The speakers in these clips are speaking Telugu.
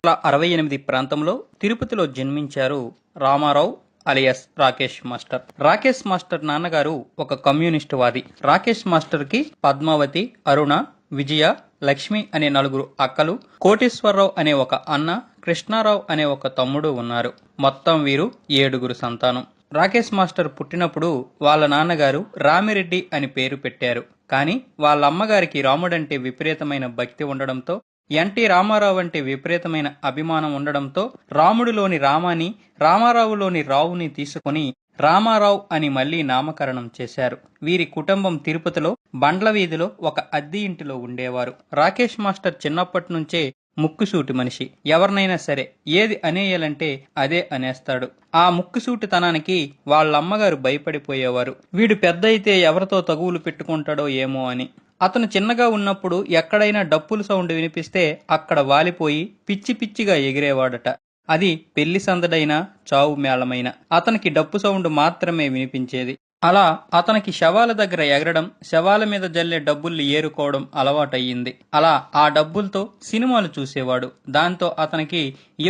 1968 ప్రాంతంలో తిరుపతిలో జన్మించారు Ramarao alias Rakesh master. Rakesh master నాన్నగారు ఒక కమ్యూనిస్టు వాది. రాకేష్ మాస్టర్ కి పద్మావతి, అరుణ, విజయ, లక్ష్మి అనే 4 అక్కలు, కోటేశ్వరరావు అనే ఒక అన్న, కృష్ణారావు అనే ఒక తమ్ముడు ఉన్నారు. మొత్తం వీరు 7 సంతానం. రాకేష్ మాస్టర్ పుట్టినప్పుడు వాళ్ళ నాన్నగారు రామిరెడ్డి అని పేరు పెట్టారు. కానీ వాళ్ళ అమ్మగారికి రాముడంటే విపరీతమైన భక్తి ఉండడంతో, ఎన్టీ రామారావు అంటే విపరీతమైన అభిమానం ఉండడంతో రాముడిలోని రామాని, రామారావులోని రావుని తీసుకుని రామారావు అని మళ్లీ నామకరణం చేశారు. వీరి కుటుంబం తిరుపతిలో బండ్ల వీధిలో ఒక అద్దె ఇంటిలో ఉండేవారు. రాకేష్ మాస్టర్ చిన్నప్పటి నుంచే ముక్కుసూటి మనిషి. ఎవరినైనా సరే ఏది అనేయాలంటే అదే అనేస్తాడు. ఆ ముక్కుసూటితనానికి వాళ్ళమ్మగారు భయపడిపోయేవారు. వీడు పెద్ద అయితే ఎవరితో తగువులు పెట్టుకుంటాడో ఏమో అని. అతను చిన్నగా ఉన్నప్పుడు ఎక్కడైనా డప్పుల సౌండ్ వినిపిస్తే అక్కడ వాలిపోయి పిచ్చి పిచ్చిగా ఎగిరేవాడట. అది పెళ్లి సందడైనా చావు మేళమైనా అతనికి డప్పు సౌండ్ మాత్రమే వినిపించేది. అలా అతనికి శవాల దగ్గర ఎగరడం, శవాల మీద జల్లే డబ్బుల్ని ఏరుకోవడం అలవాటయ్యింది. అలా ఆ డబ్బులతో సినిమాలు చూసేవాడు. దాంతో అతనికి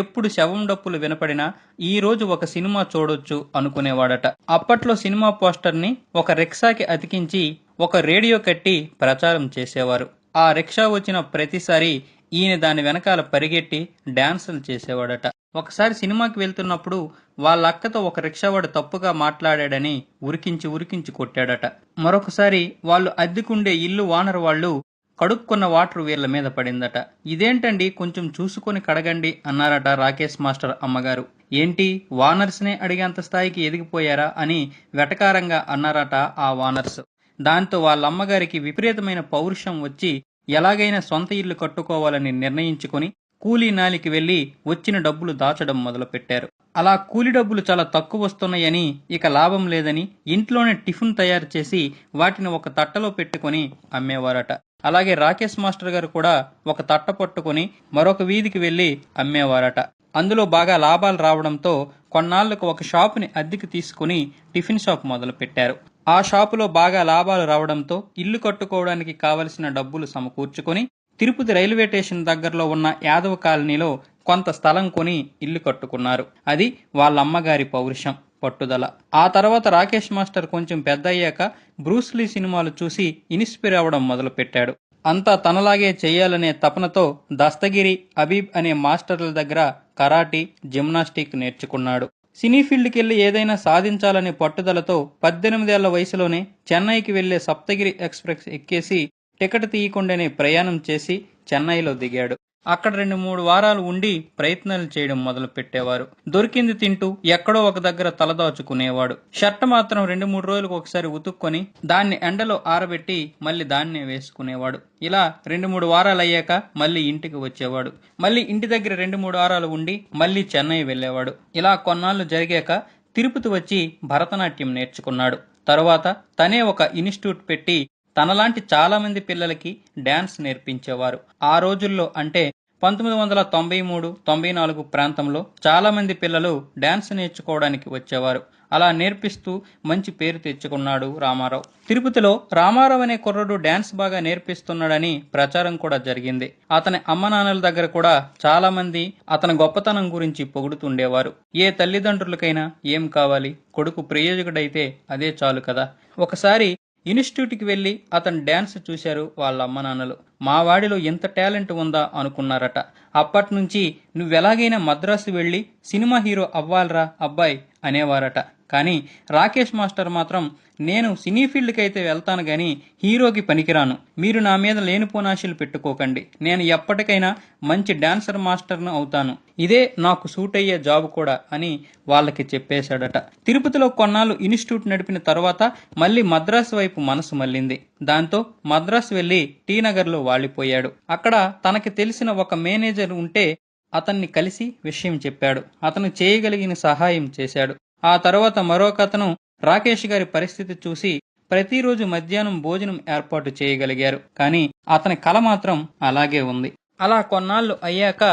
ఎప్పుడు శవం డప్పులు వినపడినా ఈ రోజు ఒక సినిమా చూడొచ్చు అనుకునేవాడట. అప్పట్లో సినిమా పోస్టర్ని ఒక రిక్షాకి అతికించి ఒక రేడియో కట్టి ప్రచారం చేసేవారు. ఆ రిక్షా వచ్చిన ప్రతిసారి ఈయన దాని వెనకాల పరిగెట్టి డాన్సులు చేసేవాడట. ఒకసారి సినిమాకి వెళ్తున్నప్పుడు వాళ్ళ అక్కతో ఒక రిక్షావాడు తప్పుగా మాట్లాడాడని ఉరికించి కొట్టాడట. మరొకసారి వాళ్ళు అద్దెకుండే ఇల్లు ఓనర్ వాళ్ళు కడుక్కున్న వాటర్ వీళ్ళ మీద పడిందట. ఇదేంటండి, కొంచెం చూసుకొని కడగండి అన్నారట రాకేష్ మాస్టర్ అమ్మగారు. ఏంటి, వానర్స్నే అడిగేంత స్థాయికి ఎదిగిపోయారా అని వెటకారంగా అన్నారట ఆ వానర్స్. దాంతో వాళ్ళ అమ్మగారికి విపరీతమైన పౌరుషం వచ్చి ఎలాగైనా సొంత ఇల్లు కట్టుకోవాలని నిర్ణయించుకుని కూలీ నాలికి వెళ్లి వచ్చిన డబ్బులు దాచడం మొదలుపెట్టారు. అలా కూలి డబ్బులు చాలా తక్కువ వస్తున్నాయని, ఇక లాభం లేదని ఇంట్లోనే టిఫిన్ తయారు చేసి వాటిని ఒక తట్టలో పెట్టుకుని అమ్మేవారట. అలాగే రాకేష్ మాస్టర్ గారు కూడా ఒక తట్ట పట్టుకుని మరొక వీధికి వెళ్లి అమ్మేవారట. అందులో బాగా లాభాలు రావడంతో కొన్నాళ్లకు ఒక షాపుని అద్దెకి తీసుకుని టిఫిన్ షాప్ మొదలు పెట్టారు. ఆ షాపులో బాగా లాభాలు రావడంతో ఇల్లు కట్టుకోవడానికి కావలసిన డబ్బులు సమకూర్చుకొని తిరుపతి రైల్వే స్టేషన్ దగ్గరలో ఉన్న యాదవ కాలనీలో కొంత స్థలం కొని ఇల్లు కట్టుకున్నారు. అది వాళ్ళమ్మగారి పౌరుషం, పట్టుదల. ఆ తర్వాత రాకేష్ మాస్టర్ కొంచెం పెద్ద అయ్యాక బ్రూస్లీ సినిమాలు చూసి ఇన్స్పైర్ అవ్వడం మొదలు పెట్టాడు. అంతా తనలాగే చేయాలనే తపనతో దస్తగిరి, అబీబ్ అనే మాస్టర్ల దగ్గర కరాటీ, జిమ్నాస్టిక్ నేర్చుకున్నాడు. సినీ ఫీల్డ్కి వెళ్లి ఏదైనా సాధించాలనే పట్టుదలతో 18 ఏళ్ల వయసులోనే చెన్నైకి వెళ్లే సప్తగిరి ఎక్స్ప్రెస్ ఎక్కేసి టికెట్ తీయకుండానే ప్రయాణం చేసి చెన్నైలో దిగాడు. అక్కడ 2-3 వారాలు ఉండి ప్రయత్నాలు చేయడం మొదలు పెట్టేవారు. దొరికింది తింటూ ఎక్కడో ఒక దగ్గర తలదాచుకునేవాడు. షర్ట్ మాత్రం 2-3 రోజులకు ఒకసారి ఉతుక్కొని దాన్ని ఎండలో ఆరబెట్టి మళ్ళీ దాన్నే వేసుకునేవాడు. ఇలా 2-3 వారాలు అయ్యాక మళ్ళీ ఇంటికి వచ్చేవాడు. మళ్ళీ ఇంటి దగ్గర 2-3 వారాలు ఉండి మళ్ళీ చెన్నై వెళ్లేవాడు. ఇలా కొన్నాళ్లు జరిగాక తిరుపతి వచ్చి భరతనాట్యం నేర్చుకున్నాడు. తరువాత తనే ఒక ఇన్స్టిట్యూట్ పెట్టి తనలాంటి చాలా మంది పిల్లలకి డాన్స్ నేర్పించేవారు. ఆ రోజుల్లో అంటే 1993-94 ప్రాంతంలో చాలా మంది పిల్లలు డాన్స్ నేర్చుకోవడానికి వచ్చేవారు. అలా నేర్పిస్తూ మంచి పేరు తెచ్చుకున్నాడు రామారావు. తిరుపతిలో రామారావు అనే కుర్రడు డాన్స్ బాగా నేర్పిస్తున్నాడని ప్రచారం కూడా జరిగింది. అతని అమ్మ నాన్నల దగ్గర కూడా చాలా మంది అతని గొప్పతనం గురించి పొగుడుతుండేవారు. ఏ తల్లిదండ్రులకైనా ఏం కావాలి, కొడుకు ప్రయోజకుడైతే అదే చాలు కదా. ఒకసారి ఇన్స్టిట్యూట్కి వెళ్లి అతను డాన్స్ చూశారు వాళ్ళ అమ్మ నాన్నలు. మా వాడిలో ఎంత టాలెంట్ ఉందా అనుకున్నారట. అప్పటి నుంచి నువ్వెలాగైనా మద్రాసు వెళ్లి సినిమా హీరో అవ్వాలరా అబ్బాయి అనేవారట. కానీ రాకేష్ మాస్టర్ మాత్రం నేను సినీ ఫీల్డ్కి అయితే వెళ్తాను గాని హీరోకి పనికిరాను, మీరు నా మీద లేనిపోనాశలు పెట్టుకోకండి, నేను ఎప్పటికైనా మంచి డాన్సర్ మాస్టర్ను అవుతాను, ఇదే నాకు సూట్ అయ్యే జాబ్ కూడా అని వాళ్ళకి చెప్పేశాడట. తిరుపతిలో కొన్నాళ్ళు ఇన్స్టిట్యూట్ నడిపిన తర్వాత మళ్ళీ మద్రాసు వైపు మనసు మళ్ళింది. దాంతో మద్రాసు వెళ్లి టీ నగర్లో వాళ్లిపోయాడు. అక్కడ తనకి తెలిసిన ఒక మేనేజర్ ఉంటే అతన్ని కలిసి విషయం చెప్పాడు. అతను చేయగలిగిన సహాయం చేశాడు. ఆ తర్వాత మరొక అతను రాకేష్ గారి పరిస్థితి చూసి ప్రతిరోజు మధ్యాహ్నం భోజనం ఏర్పాటు చేయగలిగారు. కానీ అతని కల మాత్రం అలాగే ఉంది. అలా కొన్నాళ్లు అయ్యాక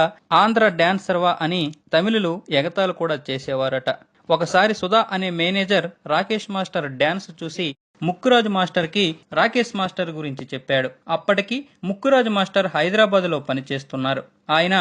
ఆంధ్ర డాన్సర్వా అని తమిళులు ఎగతాలు కూడా చేసేవారట. ఒకసారి సుధా అనే మేనేజర్ రాకేష్ మాస్టర్ డాన్స్ చూసి ముక్కురాజు మాస్టర్ కి రాకేష్ మాస్టర్ గురించి చెప్పాడు. అప్పటికి ముక్కురాజు మాస్టర్ హైదరాబాద్ లో పనిచేస్తున్నారు. ఆయన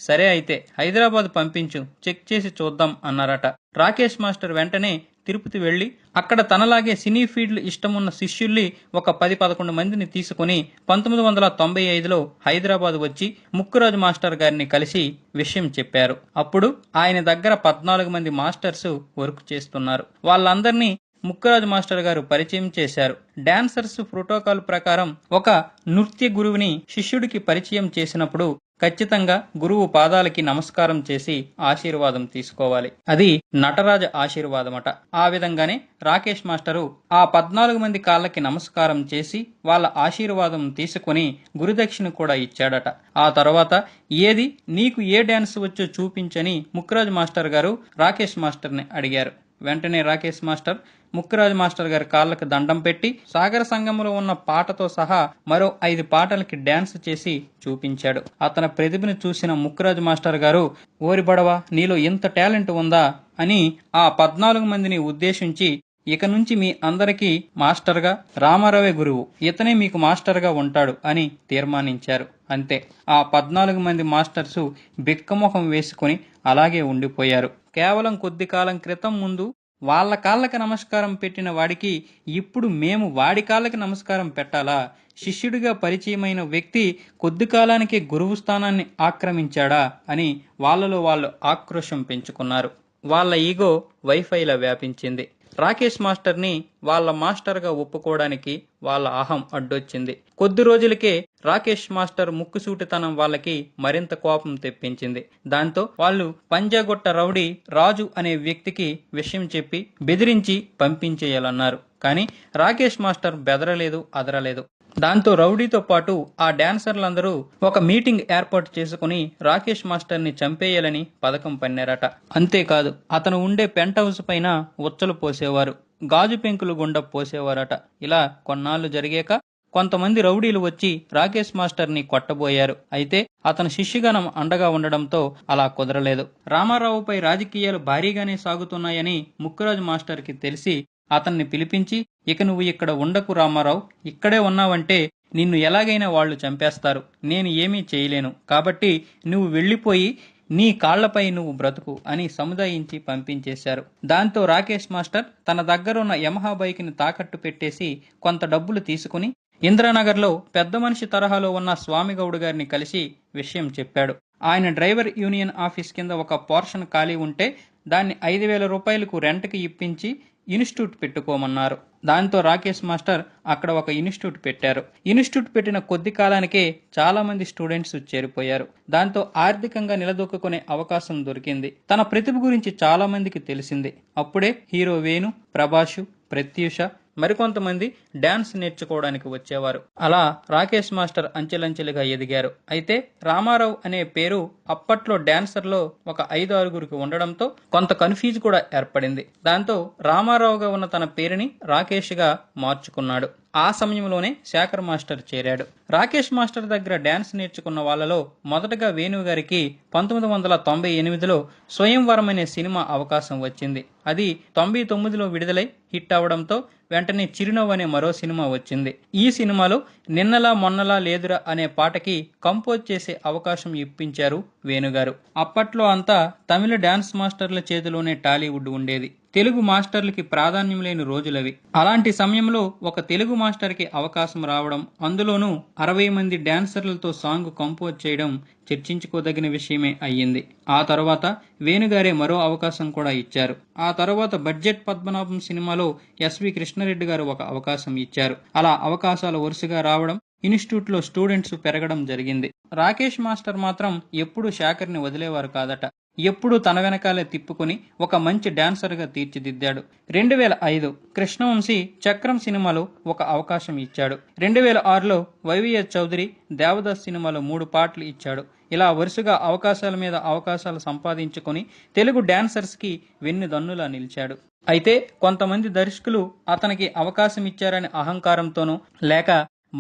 సరే అయితే హైదరాబాద్ పంపించు, చెక్ చేసి చూద్దాం అన్నారట. రాకేష్ మాస్టర్ వెంటనే తిరుపతి వెళ్లి అక్కడ తనలాగే సినీ ఫీల్డ్ ఇష్టమున్న శిష్యుల్ని ఒక 10-11 మందిని తీసుకుని 1995లో హైదరాబాద్ వచ్చి ముక్కురాజు మాస్టర్ గారిని కలిసి విషయం చెప్పారు. అప్పుడు ఆయన దగ్గర 14 మంది మాస్టర్స్ వర్క్ చేస్తున్నారు. వాళ్ళందరినీ ముక్కురాజు మాస్టర్ గారు పరిచయం చేశారు. డాన్సర్స్ ప్రోటోకాల్ ప్రకారం ఒక నృత్య గురువుని శిష్యుడికి పరిచయం చేసినప్పుడు ఖచ్చితంగా గురువు పాదాలకి నమస్కారం చేసి ఆశీర్వాదం తీసుకోవాలి. అది నటరాజ ఆశీర్వాదమట. ఆ విధంగానే రాకేష్ మాస్టరు ఆ 14 మంది కాళ్ళకి నమస్కారం చేసి వాళ్ళ ఆశీర్వాదం తీసుకుని గురుదక్షిణ కూడా ఇచ్చాడట. ఆ తర్వాత ఏది నీకు ఏ డాన్స్ వచ్చో చూపించని ముక్కురాజు మాస్టర్ గారు రాకేష్ మాస్టర్ని అడిగారు. వెంటనే రాకేష్ మాస్టర్ ముక్కురాజు మాస్టర్ గారి కాళ్ళకి దండం పెట్టి సాగర సంగంలో ఉన్న పాటతో సహా మరో 5 పాటలకి డాన్స్ చేసి చూపించాడు. అతని ప్రతిభను చూసిన ముక్కురాజు మాస్టర్ గారు, ఓరి బడవా, నీలో ఇంత టాలెంట్ ఉందా అని ఆ 14 మందిని ఉద్దేశించి, ఇక నుంచి మీ అందరికీ మాస్టర్గా రామారావే గురువు, ఇతనే మీకు మాస్టర్గా ఉంటాడు అని తీర్మానించారు. అంతే, ఆ 14 మంది మాస్టర్సు బిక్కమొహం వేసుకుని అలాగే ఉండిపోయారు. కేవలం కొద్ది కాలం క్రితం ముందు వాళ్ళ కాళ్ళకి నమస్కారం పెట్టిన వాడికి ఇప్పుడు మేము వాడి కాళ్ళకి నమస్కారం పెట్టాలా? శిష్యుడిగా పరిచయమైన వ్యక్తి కొద్ది కాలానికే గురువు స్థానాన్ని ఆక్రమించాడా అని వాళ్ళలో వాళ్ళు ఆక్రోశం పెంచుకున్నారు. వాళ్ళ ఈగో వైఫైలా వ్యాపించింది. రాకేష్ మాస్టర్ని వాళ్ళ మాస్టర్గా ఒప్పుకోవడానికి వాళ్ళ అహం అడ్డొచ్చింది. కొద్ది రోజులకే రాకేష్ మాస్టర్ ముక్కుసూటితనం వాళ్ళకి మరింత కోపం తెప్పించింది. దాంతో వాళ్ళు పంజాగొట్ట రౌడీ రాజు అనే వ్యక్తికి విషయం చెప్పి బెదిరించి పంపించేయాలన్నారు. కానీ రాకేష్ మాస్టర్ బెదరలేదు, అదరలేదు. దాంతో రౌడీతో పాటు ఆ డాన్సర్లందరూ ఒక మీటింగ్ ఏర్పాటు చేసుకుని రాకేష్ మాస్టర్ని చంపేయాలని పథకం పన్నారట. అంతేకాదు, అతను ఉండే పెంట్ హౌస్ పైన ఉచ్చలు పోసేవారు, గాజు పెంకులు గుండా పోసేవారట. ఇలా కొన్నాళ్లు జరిగాక కొంతమంది రౌడీలు వచ్చి రాకేష్ మాస్టర్ని కొట్టబోయారు. అయితే అతని శిష్యుగణం అండగా ఉండడంతో అలా కుదరలేదు. రామారావుపై రాజకీయాలు భారీగానే సాగుతున్నాయని ముక్కురాజు మాస్టర్కి తెలిసి అతన్ని పిలిపించి, ఇక నువ్వు ఇక్కడ ఉండకు రామారావు, ఇక్కడే ఉన్నావంటే నిన్ను ఎలాగైనా వాళ్ళు చంపేస్తారు, నేను ఏమీ చేయలేను, కాబట్టి నువ్వు వెళ్ళిపోయి నీ కాళ్లపై నువ్వు బ్రతుకు అని సముదాయించి పంపించేశారు. దాంతో రాకేష్ మాస్టర్ తన దగ్గరున్న యమహా బైక్ని తాకట్టు పెట్టేసి కొంత డబ్బులు తీసుకుని ఇంద్రానగర్లో పెద్ద మనిషి తరహాలో ఉన్న స్వామిగౌడ్ గారిని కలిసి విషయం చెప్పాడు. ఆయన డ్రైవర్ యూనియన్ ఆఫీస్ కింద ఒక పోర్షన్ ఖాళీ ఉంటే దాన్ని 5,000 రూపాయలకు రెంట్కి ఇప్పించి ఇన్స్టిట్యూట్ పెట్టుకోమన్నారు. దాంతో రాకేష్ మాస్టర్ అక్కడ ఒక ఇన్స్టిట్యూట్ పెట్టారు. ఇన్స్టిట్యూట్ పెట్టిన కొద్ది కాలానికే చాలా మంది స్టూడెంట్స్ చేరిపోయారు. దాంతో ఆర్థికంగా నిలదొక్కునే అవకాశం దొరికింది. తన ప్రతిభ గురించి చాలా మందికి తెలిసింది. అప్పుడే హీరో వేణు, ప్రభాషు, ప్రత్యూష, మరికొంతమంది డాన్స్ నేర్చుకోవడానికి వచ్చేవారు. అలా రాకేష్ మాస్టర్ అంచెలంచెలుగా ఎదిగారు. అయితే రామారావు అనే పేరు అప్పట్లో డాన్సర్లో ఒక 5-6గురికి ఉండడంతో కొంత కన్ఫ్యూజ్ కూడా ఏర్పడింది. దాంతో రామారావుగా ఉన్న తన పేరుని రాకేష్గా మార్చుకున్నాడు. ఆ సమయంలోనే శేఖర్ మాస్టర్ చేరాడు. రాకేష్ మాస్టర్ దగ్గర డాన్స్ నేర్చుకున్న వాళ్ళలో మొదటగా వేణు గారికి 1998లో స్వయంవరం అనే సినిమా అవకాశం వచ్చింది. అది 99లో విడుదలై హిట్ అవడంతో వెంటనే చిరునవ్వు అనే మరో సినిమా వచ్చింది. ఈ సినిమాలో నిన్నలా మొన్నలా లేదురా అనే పాటకి కంపోజ్ చేసే అవకాశం ఇప్పించారు వేణుగారు. అప్పట్లో అంతా తమిళ డాన్స్ మాస్టర్ల చేతిలోనే టాలీవుడ్ ఉండేది. తెలుగు మాస్టర్లకి ప్రాధాన్యం లేని రోజులవి. అలాంటి సమయంలో ఒక తెలుగు మాస్టర్కి అవకాశం రావడం, అందులోనూ 60 మంది డాన్సర్లతో సాంగ్ కంపోజ్ చేయడం చర్చించుకోదగిన విషయమే అయ్యింది. ఆ తర్వాత వేణుగారే మరో అవకాశం కూడా ఇచ్చారు. ఆ తర్వాత బడ్జెట్ పద్మనాభం సినిమాలో ఎస్వి కృష్ణారెడ్డి గారు ఒక అవకాశం ఇచ్చారు. అలా అవకాశాలు వరుసగా రావడం, ఇన్స్టిట్యూట్ లో స్టూడెంట్స్ పెరగడం జరిగింది. రాకేష్ మాస్టర్ మాత్రం ఎప్పుడూ శేఖర్ని వదిలేవారు కాదట. ఎప్పుడూ తన వెనకాలే తిప్పుకొని ఒక మంచి డాన్సర్గా తీర్చిదిద్దాడు. 2005 కృష్ణవంశీ చక్రం సినిమాలో ఒక అవకాశం ఇచ్చాడు. 2006లో వైవిఎస్ చౌదరి దేవదాస్ సినిమాలో 3 పాటలు ఇచ్చాడు. ఇలా వరుసగా అవకాశాల మీద అవకాశాలు సంపాదించుకొని తెలుగు డాన్సర్స్కి వెన్నుదన్నులా నిలిచాడు. అయితే కొంతమంది దర్శకులు అతనికి అవకాశం ఇచ్చారనే అహంకారంతోనూ లేక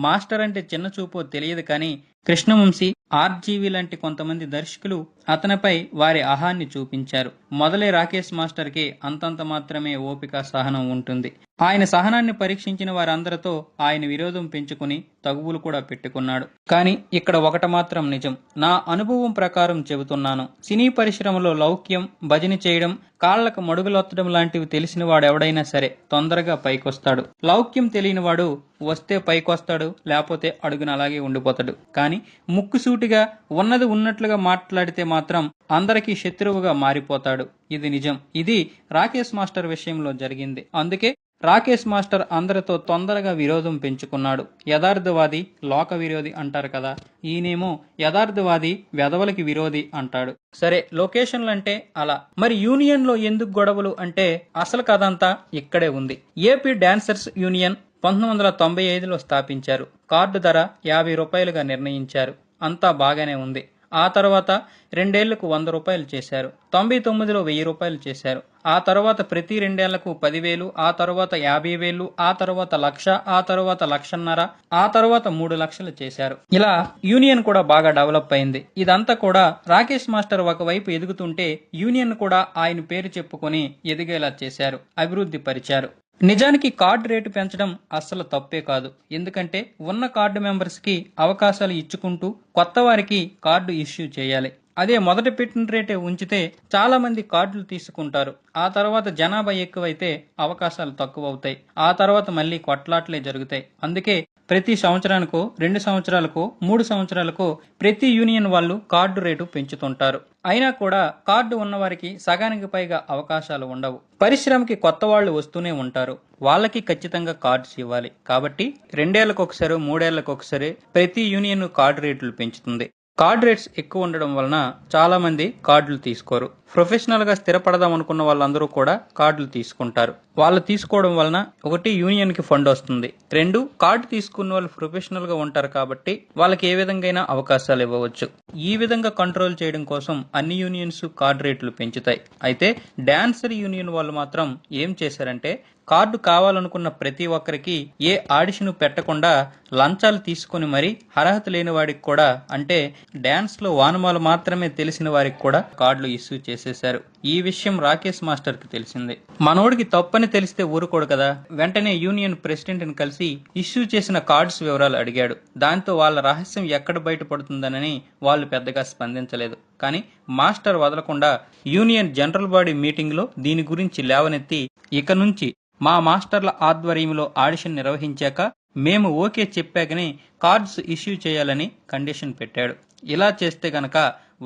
మాస్టర్ అంటే చిన్న చూపో తెలియదు కానీ కృష్ణవంశీ, ఆర్జీవి లాంటి కొంతమంది దర్శకులు అతనిపై వారి అహాన్ని చూపించారు. మొదలే రాకేష్ మాస్టర్ కి అంతంత మాత్రమే ఓపిక, సహనం ఉంటుంది. ఆయన సహనాన్ని పరీక్షించిన వారందరితో ఆయన విరోధం పెంచుకుని తగువులు కూడా పెట్టుకున్నాడు. కానీ ఇక్కడ ఒకటి మాత్రం నిజం. నా అనుభవం ప్రకారం చెబుతున్నాను. సినీ పరిశ్రమలో లౌక్యం, భజన చేయడం, కాళ్లకు మడుగులొత్తడం లాంటివి తెలిసిన వాడెవడైనా సరే తొందరగా పైకొస్తాడు. లౌక్యం తెలియని వాడు వస్తే పైకొస్తాడు, లేకపోతే అడుగున అలాగే ఉండిపోతాడు. కానీ ముక్కుసూటిగా ఉన్నది ఉన్నట్లుగా మాట్లాడితే మాత్రం అందరికీ శత్రువుగా మారిపోతాడు. ఇది నిజం. ఇది రాకేష్ మాస్టర్ విషయంలో జరిగింది. అందుకే రాకేష్ మాస్టర్ అందరితో తొందరగా విరోధం పెంచుకున్నాడు. యథార్థవాది లోక విరోధి అంటారు కదా, ఈయనేమో యథార్థవాది వెధవలకి విరోధి అంటాడు. సరే, లొకేషన్లు అంటే అలా. మరి యూనియన్ లో ఎందుకు గొడవలు అంటే అసలు కథంతా ఇక్కడే ఉంది. ఏపీ డాన్సర్స్ యూనియన్ 1995లో స్థాపించారు. కార్డు ధర 50 రూపాయలుగా నిర్ణయించారు. అంతా బాగానే ఉంది. ఆ తర్వాత 2 ఏళ్లకు 100 రూపాయలు చేశారు. 99లో 1000 రూపాయలు చేశారు. ఆ తర్వాత ప్రతి 2 ఏళ్లకు 10,000, ఆ తర్వాత 50,000, ఆ తర్వాత 1,00,000, ఆ తర్వాత 1,50,000, ఆ తర్వాత 3 లక్షలు చేశారు. ఇలా యూనియన్ కూడా బాగా డెవలప్ అయింది. ఇదంతా కూడా రాకేష్ మాస్టర్ ఒకవైపు ఎదుగుతుంటే యూనియన్ కూడా ఆయన పేరు చెప్పుకొని ఎదిగేలా చేశారు, అభివృద్ధి పరిచారు. నిజానికి కార్డు రేటు పెంచడం అస్సలు తప్పే కాదు. ఎందుకంటే ఉన్న కార్డు మెంబర్స్ కి అవకాశాలు ఇచ్చుకుంటూ కొత్త వారికి కార్డు ఇష్యూ చేయాలి. అదే మొదట పెట్టిన రేటే ఉంచితే చాలా మంది కార్డులు తీసుకుంటారు. ఆ తర్వాత జనాభా ఎక్కువైతే అవకాశాలు తక్కువ అవుతాయి. ఆ తర్వాత మళ్ళీ కొట్లాట్లే జరుగుతాయి. అందుకే ప్రతి సంవత్సరానికో, 2 సంవత్సరాలకో, 3 సంవత్సరాలకో ప్రతి యూనియన్ వాళ్ళు కార్డు రేటు పెంచుతుంటారు. అయినా కూడా కార్డు ఉన్నవారికి సగానికి పైగా అవకాశాలు ఉండవు. పరిశ్రమకి కొత్త వాళ్ళు వస్తూనే ఉంటారు. వాళ్ళకి ఖచ్చితంగా కార్డ్స్ ఇవ్వాలి. కాబట్టి 2 ఏళ్లకు ఒకసారి, 3 ఏళ్లకు ఒకసారి ప్రతి యూనియన్ కార్డు రేట్లు పెంచుతుంది. కార్డ్ రేట్స్ ఎక్కువ ఉండడం వలన చాలా మంది కార్డులు తీసుకోరు. ప్రొఫెషనల్ గా స్థిరపడదాం అనుకున్న వాళ్ళందరూ కూడా కార్డులు తీసుకుంటారు. వాళ్ళు తీసుకోవడం వలన ఒకటి, యూనియన్ కి ఫండ్ వస్తుంది. 2, కార్డు తీసుకున్న వాళ్ళు ప్రొఫెషనల్ గా ఉంటారు కాబట్టి వాళ్ళకి ఏ విధంగా అవకాశాలు ఇవ్వవచ్చు. ఈ విధంగా కంట్రోల్ చేయడం కోసం అన్ని యూనియన్స్ కార్డు రేట్లు పెంచుతాయి. అయితే డాన్సర్ యూనియన్ వాళ్ళు మాత్రం ఏం చేశారంటే కార్డు కావాలనుకున్న ప్రతి ఒక్కరికి ఏ ఆడిషన్ పెట్టకుండా లంచాలు తీసుకుని మరి అర్హత లేని వాడికి కూడా, అంటే డాన్స్ లో వానమాలు మాత్రమే తెలిసిన వారికి కూడా కార్డులు ఇష్యూ చేసేశారు. ఈ విషయం రాకేష్ మాస్టర్ కి తెలిసింది. మనోడికి తప్పని తెలిస్తే ఊరుకోడు కదా. వెంటనే యూనియన్ ప్రెసిడెంట్ ని కలిసి ఇష్యూ చేసిన కార్డ్స్ వివరాలు అడిగాడు. దాంతో వాళ్ళ రహస్యం ఎక్కడ బయటపడుతుందనని వాళ్ళు పెద్దగా స్పందించలేదు. కానీ మాస్టర్ వదలకుండా యూనియన్ జనరల్ బాడీ మీటింగ్ లో దీని గురించి లేవనెత్తి, ఇక నుంచి మా మాస్టర్ల ఆధ్వర్యంలో ఆడిషన్ నిర్వహించాక మేము ఓకే చెప్పాకనే కార్డ్స్ ఇష్యూ చేయాలని కండిషన్ పెట్టాడు. ఇలా చేస్తే గనక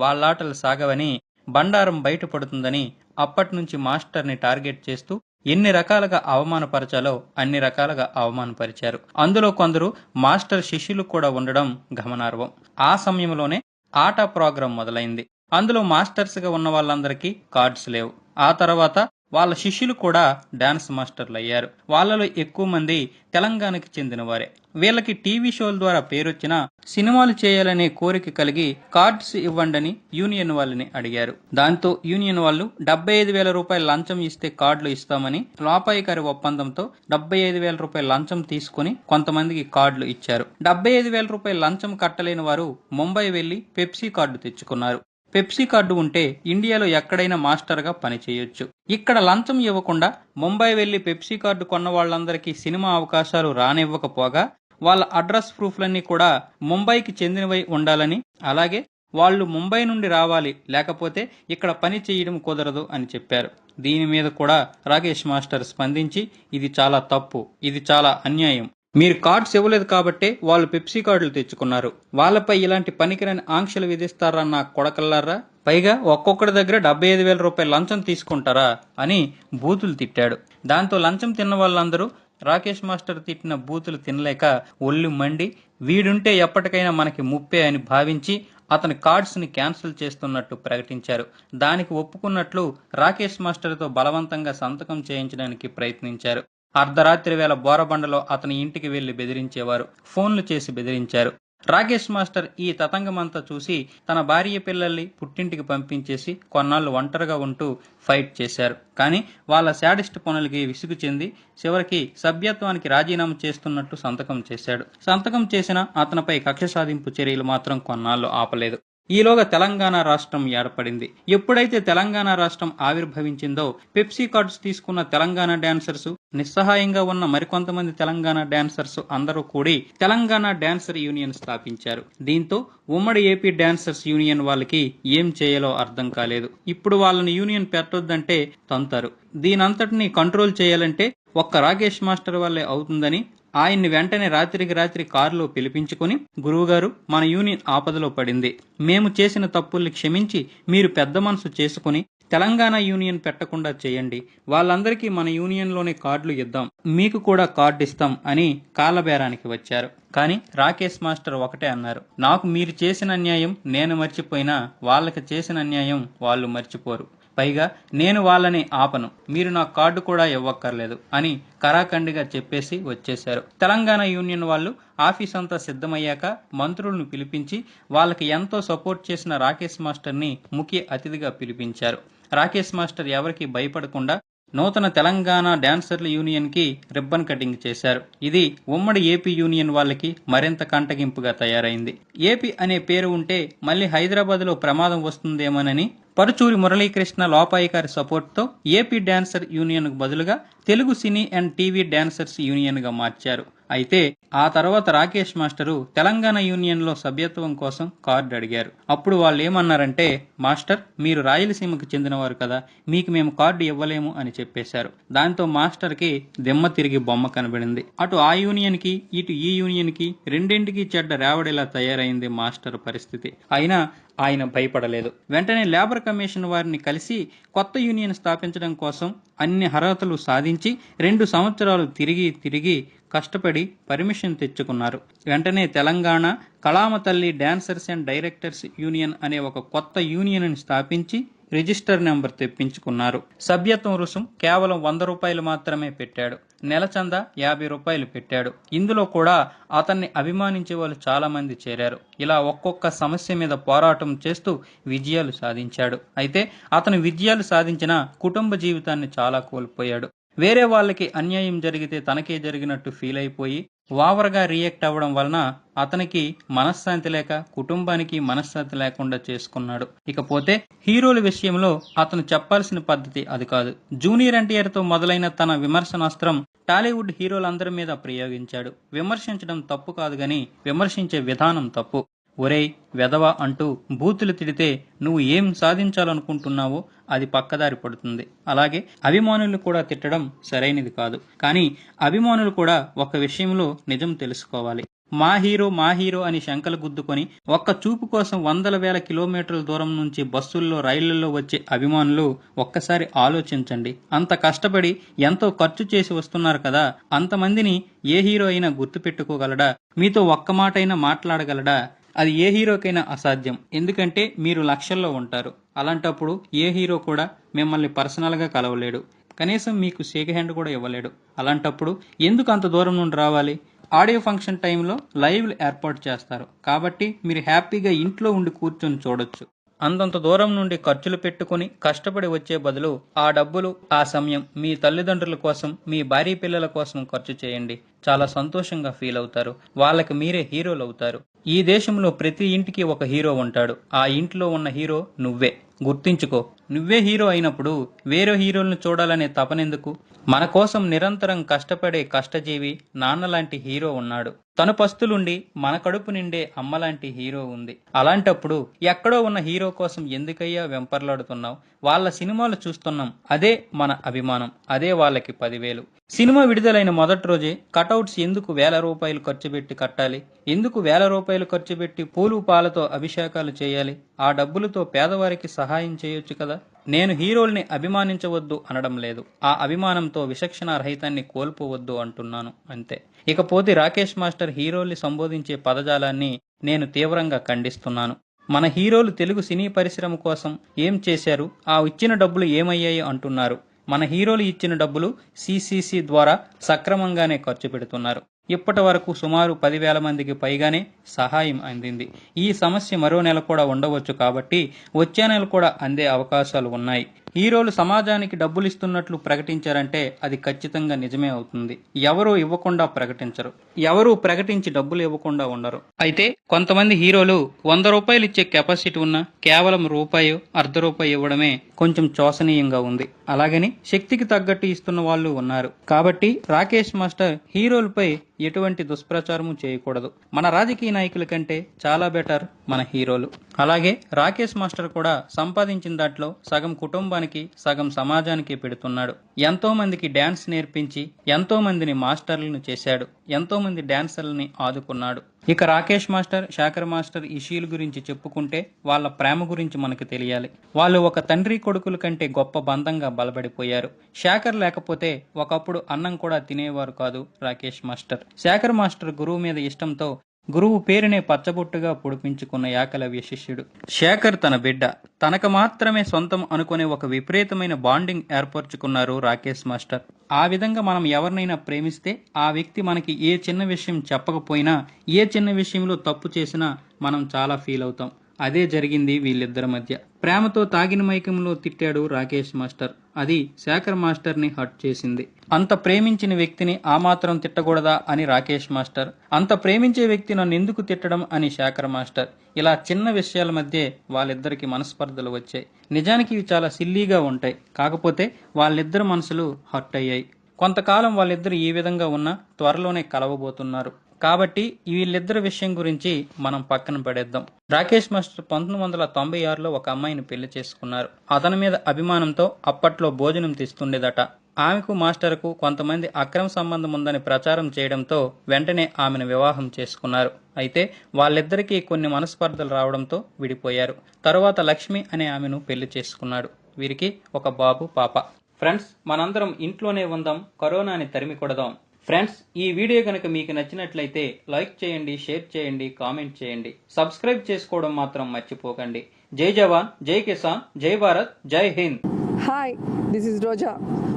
వాళ్ళాటలు సాగవని, బండారం బయటపడుతుందని అప్పటి నుంచి మాస్టర్ని టార్గెట్ చేస్తూ ఎన్ని రకాలుగా అవమానపరచాలో అన్ని రకాలుగా అవమానపరిచారు. అందులో కొందరు మాస్టర్ శిష్యులు కూడా ఉండడం గమనార్హం. ఆ సమయంలోనే ఆట ప్రోగ్రాం మొదలైంది. అందులో మాస్టర్స్ గా ఉన్న వాళ్ళందరికీ కార్డ్స్ లేవు. ఆ తర్వాత వాళ్ళ శిష్యులు కూడా డాన్స్ మాస్టర్లు అయ్యారు. వాళ్ళలో ఎక్కువ మంది తెలంగాణకి చెందిన వారే. వీళ్ళకి టీవీ షోల ద్వారా పేరొచ్చిన సినిమాలు చేయాలనే కోరిక కలిగి కార్డ్స్ ఇవ్వండని యూనియన్ వాళ్ళని అడిగారు. దాంతో యూనియన్ వాళ్ళు 75,000 రూపాయలు లంచం ఇస్తే కార్డులు ఇస్తామని లోపాయికారి ఒప్పందంతో 75,000 రూపాయలు లంచం తీసుకుని కొంతమందికి కార్డులు ఇచ్చారు. 75,000 రూపాయలు లంచం కట్టలేని వారు ముంబై వెళ్లి పెప్సీ కార్డు తెచ్చుకున్నారు. పెప్సీ కార్డు ఉంటే ఇండియాలో ఎక్కడైనా మాస్టర్గా పనిచేయొచ్చు. ఇక్కడ లంచం ఇవ్వకుండా ముంబై వెళ్లి పెప్సీ కార్డు కొన్న వాళ్ళందరికీ సినిమా అవకాశాలు రానివ్వకపోగా వాళ్ళ అడ్రస్ ప్రూఫ్లన్నీ కూడా ముంబైకి చెందినవై ఉండాలని, అలాగే వాళ్ళు ముంబై నుండి రావాలి, లేకపోతే ఇక్కడ పని చేయడం కుదరదు అని చెప్పారు. దీని మీద కూడా రాకేష్ మాస్టర్ స్పందించి, ఇది చాలా తప్పు, ఇది చాలా అన్యాయం. మీరు కార్డ్స్ ఇవ్వలేదు కాబట్టే వాళ్ళు పెప్సీ కార్డులు తెచ్చుకున్నారు. వాళ్ళపై ఇలాంటి పనికిరాని ఆంక్షలు విధిస్తారా నా కొడకల్లారా? పైగా ఒక్కొక్కడి దగ్గర 75,000 రూపాయలు లంచం తీసుకుంటారా అని బూతులు తిట్టాడు. దాంతో లంచం తిన్న వాళ్ళందరూ రాకేష్ మాస్టర్ తిట్టిన బూతులు తినలేక ఒళ్ళు మండి, వీడుంటే ఎప్పటికైనా మనకి ముప్పే అని భావించి అతని కార్డ్స్ ని క్యాన్సిల్ చేస్తున్నట్టు ప్రకటించారు. దానికి ఒప్పుకున్నట్లు రాకేష్ మాస్టర్తో బలవంతంగా సంతకం చేయించడానికి ప్రయత్నించారు. అర్ధరాత్రి వేళ బోరబండలో అతని ఇంటికి వెళ్లి బెదిరించేవారు. ఫోన్లు చేసి బెదిరించారు. రాకేష్ మాస్టర్ ఈ తతంగమంతా చూసి తన భార్య పిల్లల్ని పుట్టింటికి పంపించేసి కొన్నాళ్ళు ఒంటరిగా ఉంటూ ఫైట్ చేశారు. కానీ వాళ్ళ శాడిస్ట్ పనులకి విసుగు చెంది చివరికి సభ్యత్వానికి రాజీనామా చేస్తున్నట్టు సంతకం చేశాడు. సంతకం చేసిన అతనిపై కక్ష సాధింపు చర్యలు మాత్రం కొన్నాళ్ళు ఆపలేదు. ఈలోగా తెలంగాణ రాష్ట్రం ఏర్పడింది. ఎప్పుడైతే తెలంగాణ రాష్ట్రం ఆవిర్భవించిందో పెప్సీ కార్డ్స్ తీసుకున్న తెలంగాణ డాన్సర్స్, నిస్సహాయంగా ఉన్న మరికొంతమంది తెలంగాణ డాన్సర్స్ అందరూ కూడి తెలంగాణ డాన్సర్ యూనియన్ స్థాపించారు. దీంతో ఉమ్మడి ఏపీ డాన్సర్స్ యూనియన్ వాళ్ళకి ఏం చేయాలో అర్థం కాలేదు. ఇప్పుడు వాళ్ళని యూనియన్ పెట్టొద్దంటే తంతారు. దీనంతటిని కంట్రోల్ చేయాలంటే ఒక్క రాకేష్ మాస్టర్ వల్లే అవుతుందని ఆయన్ని వెంటనే రాత్రికి రాత్రి కారులో పిలిపించుకుని, గురువుగారు, మన యూనియన్ ఆపదలో పడింది. మేము చేసిన తప్పుల్ని క్షమించి మీరు పెద్ద మనసు చేసుకుని తెలంగాణ యూనియన్ పెట్టకుండా చేయండి. వాళ్ళందరికీ మన యూనియన్లోనే కార్డులు ఇద్దాం, మీకు కూడా కార్డు ఇస్తాం అని కాళ్ళబేరానికి వచ్చారు. కానీ రాకేష్ మాస్టర్ ఒకటే అన్నారు, నాకు మీరు చేసిన అన్యాయం నేను మర్చిపోయినా వాళ్ళకి చేసిన అన్యాయం వాళ్ళు మర్చిపోరు. పైగా నేను వాళ్ళని ఆపను, మీరు నా కార్డు కూడా ఇవ్వక్కర్లేదు అని కరాఖండిగా చెప్పేసి వచ్చేశారు. తెలంగాణ యూనియన్ వాళ్ళు ఆఫీస్ అంతా సిద్ధమయ్యాక మంత్రులను పిలిపించి వాళ్ళకి ఎంతో సపోర్ట్ చేసిన రాకేష్ మాస్టర్ని ముఖ్య అతిథిగా పిలిపించారు. రాకేష్ మాస్టర్ ఎవరికి భయపడకుండా నూతన తెలంగాణ డాన్సర్ల యూనియన్ కి రిబ్బన్ కటింగ్ చేశారు. ఇది ఉమ్మడి ఏపీ యూనియన్ వాళ్ళకి మరింత కంటగింపుగా తయారైంది. ఏపీ అనే పేరు ఉంటే మళ్ళీ హైదరాబాద్ లో ప్రమాదం వస్తుందేమోనని పరుచూరి మురళీకృష్ణ లోపాయికారి సపోర్ట్తో ఏపీ డాన్సర్ యూనియన్ కు బదులుగా తెలుగు సినీ అండ్ టీవీ డాన్సర్స్ యూనియన్ గా మార్చారు. అయితే ఆ తర్వాత రాకేష్ మాస్టరు తెలంగాణ యూనియన్ లో సభ్యత్వం కోసం కార్డు అడిగారు. అప్పుడు వాళ్ళు ఏమన్నారంటే, మాస్టర్, మీరు రాయలసీమకు చెందినవారు కదా, మీకు మేము కార్డు ఇవ్వలేము అని చెప్పేశారు. దాంతో మాస్టర్ కి దిమ్మ తిరిగి బొమ్మ కనబడింది. అటు ఆ యూనియన్ కి ఇటు ఈ యూనియన్ కి రెండింటికి చెడ్డ రావడేలా తయారైంది మాస్టర్ పరిస్థితి. అయినా ఆయన భయపడలేదు. వెంటనే లేబర్ కమిషన్ వారిని కలిసి కొత్త యూనియన్ స్థాపించడం కోసం అన్ని అర్హతలు సాధించి 2 సంవత్సరాలు తిరిగి కష్టపడి పర్మిషన్ తెచ్చుకున్నారు. వెంటనే తెలంగాణ కళామ తల్లి డాన్సర్స్ అండ్ డైరెక్టర్స్ యూనియన్ అనే ఒక కొత్త యూనియన్ స్థాపించి రిజిస్టర్ నెంబర్ తెప్పించుకున్నారు. సభ్యత్వం రుసుం కేవలం 100 రూపాయలు మాత్రమే పెట్టాడు. నెల చందా 50 రూపాయలు పెట్టాడు. ఇందులో కూడా అతన్ని అభిమానించే వాళ్ళు చాలా మంది చేరారు. ఇలా ఒక్కొక్క సమస్య మీద పోరాటం చేస్తూ విజయాలు సాధించాడు. అయితే అతను విజయాలు సాధించిన కుటుంబ జీవితాన్ని చాలా కోల్పోయాడు. వేరే వాళ్ళకి అన్యాయం జరిగితే తనకే జరిగినట్టు ఫీల్ అయిపోయి ఓవర్గా రియాక్ట్ అవ్వడం వలన అతనికి మనశ్శాంతి లేక కుటుంబానికి మనశ్శాంతి లేకుండా చేసుకున్నాడు. ఇకపోతే హీరోల విషయంలో అతను చెప్పాల్సిన పద్ధతి అది కాదు. జూనియర్ ఎన్టీఆర్ తో మొదలైన తన విమర్శనాస్త్రం టాలీవుడ్ హీరోలందరి మీద ప్రయోగించాడు. విమర్శించడం తప్పు కాదు గాని విమర్శించే విధానం తప్పు. ఒరేయ్ వెధవ అంటూ బూతులు తిడితే నువ్వు ఏం సాధించాలనుకుంటున్నావో అది పక్కదారి పడుతుంది. అలాగే అభిమానులు కూడా తిట్టడం సరైనది కాదు. కానీ అభిమానులు కూడా ఒక విషయంలో నిజం తెలుసుకోవాలి. మా హీరో అని శంకలు గుద్దుకొని ఒక్క చూపు కోసం వందల వేల కిలోమీటర్ల దూరం నుంచి బస్సుల్లో రైళ్లలో వచ్చే అభిమానులు ఒక్కసారి ఆలోచించండి. అంత కష్టపడి ఎంతో ఖర్చు చేసి వస్తున్నారు కదా, అంతమందిని ఏ హీరో అయినా గుర్తు పెట్టుకోగలడా? మీతో ఒక్క మాటైనా మాట్లాడగలడా? అది ఏ హీరోకైనా అసాధ్యం. ఎందుకంటే మీరు లక్షల్లో ఉంటారు. అలాంటప్పుడు ఏ హీరో కూడా మిమ్మల్ని పర్సనల్గా కలవలేడు, కనీసం మీకు షేక్ హ్యాండ్ కూడా ఇవ్వలేడు. అలాంటప్పుడు ఎందుకు అంత దూరం నుండి రావాలి? ఆడియో ఫంక్షన్ టైంలో లైవ్లు ఏర్పాటు చేస్తారు కాబట్టి మీరు హ్యాపీగా ఇంట్లో ఉండి కూర్చొని చూడొచ్చు. అంతంత దూరం నుండి ఖర్చులు పెట్టుకుని కష్టపడి వచ్చే బదులు ఆ డబ్బులు, ఆ సమయం మీ తల్లిదండ్రుల కోసం, మీ భార్య పిల్లల కోసం ఖర్చు చేయండి. చాలా సంతోషంగా ఫీల్ అవుతారు. వాళ్ళకి మీరే హీరోలు అవుతారు. ఈ దేశంలో ప్రతి ఇంటికి ఒక హీరో ఉంటాడు. ఆ ఇంట్లో ఉన్న హీరో నువ్వే. గుర్తించుకో. నువ్వే హీరో అయినప్పుడు వేరే హీరోలను చూడాలనే తపనెందుకు? మన కోసం నిరంతరం కష్టపడే కష్టజీవి నాన్నలాంటి హీరో ఉన్నాడు. తను పస్తులుండి మన కడుపు నిండే అమ్మలాంటి హీరో ఉంది. అలాంటప్పుడు ఎక్కడో ఉన్న హీరో కోసం ఎందుకయ్యా వెంపర్లాడుతున్నావు? వాళ్ళ సినిమాలు చూస్తున్నాం, అదే మన అభిమానం, అదే వాళ్ళకి 10,000. సినిమా విడుదలైన మొదటి రోజే కటౌట్స్ ఎందుకు ₹1,000 ఖర్చు పెట్టి కట్టాలి? ఎందుకు ₹1,000 ఖర్చు పెట్టి పూలు పాలతో అభిషేకాలు చేయాలి? ఆ డబ్బులతో పేదవారికి సహాయం చేయొచ్చు కదా. నేను హీరోల్ని అభిమానించవద్దు అనడం లేదు, ఆ అభిమానంతో విచక్షణ రహితాన్ని కోల్పోవద్దు అంటున్నాను అంతే. ఇకపోతే రాకేష్ మాస్టర్ హీరోల్ని సంబోధించే పదజాలాన్ని నేను తీవ్రంగా ఖండిస్తున్నాను. మన హీరోలు తెలుగు సినీ పరిశ్రమ కోసం ఏం చేశారు, ఆ ఇచ్చిన డబ్బులు ఏమయ్యాయి అంటున్నారు. మన హీరోలు ఇచ్చిన డబ్బులు CCC ద్వారా సక్రమంగానే ఖర్చు పెడుతున్నారు. ఇప్పటి వరకు సుమారు 10,000 మందికి పైగానే సహాయం అందింది. ఈ సమస్య మరో నెల కూడా ఉండవచ్చు కాబట్టి వచ్చే నెల కూడా అందే అవకాశాలు ఉన్నాయి. హీరోలు సమాజానికి డబ్బులు ఇస్తున్నట్లు ప్రకటించారంటే అది ఖచ్చితంగా నిజమే అవుతుంది. ఎవరూ ఇవ్వకుండా ప్రకటించరు, ఎవరూ ప్రకటించి డబ్బులు ఇవ్వకుండా ఉండరు. అయితే కొంతమంది హీరోలు 100 రూపాయలు ఇచ్చే కెపాసిటీ ఉన్న కేవలం రూపాయో అర్ధ రూపాయి ఇవ్వడమే కొంచెం శోచనీయంగా ఉంది. అలాగని శక్తికి తగ్గట్టు ఇస్తున్న వాళ్ళు ఉన్నారు. కాబట్టి రాకేష్ మాస్టర్ హీరోలపై ఎటువంటి దుష్ప్రచారము చేయకూడదు. మన రాజకీయ నాయకుల కంటే చాలా బెటర్ మన హీరోలు. అలాగే రాకేష్ మాస్టర్ కూడా సంపాదించిన దాంట్లో సగం కుటుంబానికి సగం సమాజానికి పెడుతున్నాడు. ఎంతో మందికి డాన్స్ నేర్పించి ఎంతో మందిని మాస్టర్లను చేశాడు. ఎంతో మంది డాన్సర్లని ఆదుకున్నాడు. ఇక రాకేష్ మాస్టర్, శేఖర్ మాస్టర్ ఇష్యూల గురించి చెప్పుకుంటే వాళ్ళ ప్రేమ గురించి మనకు తెలియాలి. వాళ్ళు ఒక తండ్రి కొడుకుల కంటే గొప్ప బంధంగా బలపడిపోయారు. శేఖర్ లేకపోతే ఒకప్పుడు అన్నం కూడా తినేవారు కాదు రాకేష్ మాస్టర్. శేఖర్ మాస్టర్ గురువు మీద ఇష్టంతో గురువు పేరునే పచ్చబొట్టుగా పొడిపించుకున్న ఏకలవ్య శిష్యుడు. శేఖర్ తన బిడ్డ తనకు మాత్రమే సొంతం అనుకునే ఒక విపరీతమైన బాండింగ్ ఏర్పరచుకున్నారు రాకేష్ మాస్టర్. ఆ విధంగా మనం ఎవరినైనా ప్రేమిస్తే ఆ వ్యక్తి మనకి ఏ చిన్న విషయం చెప్పకపోయినా, ఏ చిన్న విషయంలో తప్పు చేసినా మనం చాలా ఫీల్ అవుతాం. అదే జరిగింది వీళ్ళిద్దరి మధ్య. ప్రేమతో తాగిన మైకంలో తిట్టాడు రాకేష్ మాస్టర్. అది శేఖర్ మాస్టర్ ని హర్ట్ చేసింది. అంత ప్రేమించిన వ్యక్తిని ఆ మాత్రం తిట్టకూడదా అని రాకేష్ మాస్టర్, అంత ప్రేమించే వ్యక్తి నన్ను ఎందుకు తిట్టడం అని శేఖర్ మాస్టర్. ఇలా చిన్న విషయాల మధ్య వాళ్ళిద్దరికి మనస్పర్ధలు వచ్చాయి. నిజానికి ఇవి చాలా సిల్లీగా ఉంటాయి, కాకపోతే వాళ్ళిద్దరు మనసులు హర్ట్ అయ్యాయి. కొంతకాలం వాళ్ళిద్దరు ఈ విధంగా ఉన్నా త్వరలోనే కలవబోతున్నారు. కాబట్టి వీళ్ళిద్దరి విషయం గురించి మనం పక్కన పడేద్దాం. రాకేష్ మాస్టర్ 1996లో ఒక అమ్మాయిని పెళ్లి చేసుకున్నారు. అతని మీద అభిమానంతో అప్పట్లో భోజనం తీస్తుండేదట. ఆమెకు మాస్టర్కు కొంతమంది అక్రమ సంబంధం ఉందని ప్రచారం చేయడంతో వెంటనే ఆమెను వివాహం చేసుకున్నారు. అయితే వాళ్ళిద్దరికీ కొన్ని మనస్పర్ధలు రావడంతో విడిపోయారు. తరువాత లక్ష్మి అనే ఆమెను పెళ్లి చేసుకున్నాడు. వీరికి ఒక బాబు, పాప. ఫ్రెండ్స్, మనందరం ఇంట్లోనే ఉందాం, కరోనాని తరిమి కొడదాం. ఫ్రెండ్స్, ఈ వీడియో కనుక మీకు నచ్చినట్లయితే లైక్ చేయండి, షేర్ చేయండి, కామెంట్ చేయండి. సబ్స్క్రైబ్ చేసుకోవడం మాత్రం మర్చిపోకండి. జై జవాన్, జై కిసాన్, జై భారత్, జై Hind. Hi, this is Roja.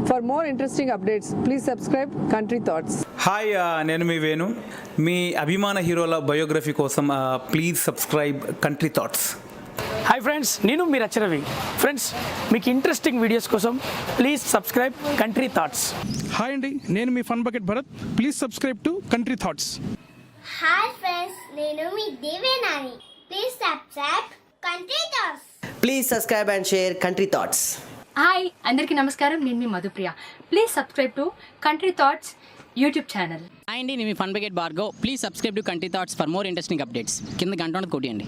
For more interesting updates, please subscribe Country Thoughts. Hi, నేను మీ వేణు. మీ అభిమాన హీరోల బయోగ్రఫీ కోసం please subscribe Country Thoughts. Hi friends, నేను మీ రచరవి. ఫ్రెండ్స్, మీకు ఇంట్రెస్టింగ్ వీడియోస్ కోసం please subscribe Country Thoughts. Hi అండి, నేను మీ Fun Bucket Bharath. Please subscribe to Country Thoughts. Hi friends, నేను మీ Devenani. Please subscribe Country Thoughts. Please subscribe and share Country Thoughts. Hi అందరికీ నమస్కారం, నేను మీ Madhupriya. Please subscribe to Country Thoughts YouTube channel. Hi అండి, నేను మీ Fun Bucket Bhargav. Please subscribe to Country Thoughts for more interesting updates. కింద గంట కొట్టియండి.